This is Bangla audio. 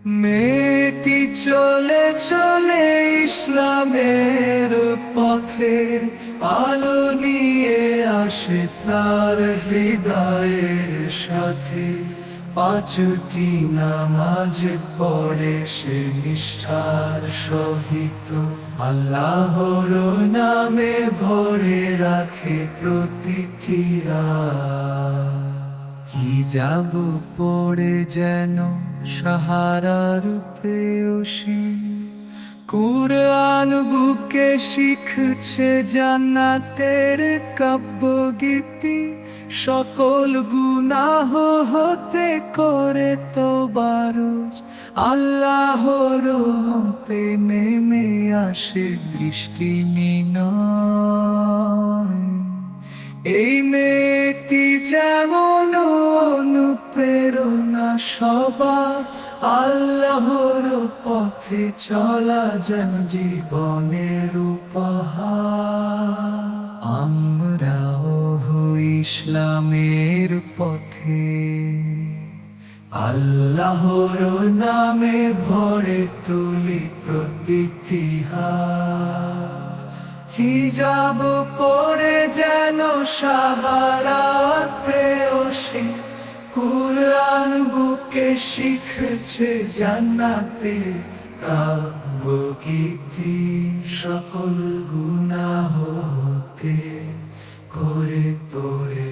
মেয়েটি চলে চলে ইসলামের পথে আলো নিয়ে আসে তার হৃদয়ের সাথে। পাঁচটি নামাজ পড়ে সে নিষ্ঠার সহিত, আল্লাহর নামে ভরে রাখে প্রতিটি রাত। হিজাব পড়ে যেন সাহারার প্রেয়সী, কুরআন বুকে শিখছে জান্নাতের কাব্যগীতি। সকল গুনাহ হতে করে তওবা রোজ, আল্লাহর রহমতে নেমে আসে বৃষ্টি মিনয়। এই মেয়েটি যেমন অনুপ্রেরণা সবার, আল্লাহর পথে চলা যেন জীবনের উপহার। আমরাও হই ইসলামের পথে, আল্লাহর নামে ভরে তুলি প্রতিটি হাত। হিজাব পরে যেন সাহারার প্রেয়সী, কুরআন বুকে শিখছে জান্নাতে কাব্যগীতি। সকল গুনাহ হতে করে তোরে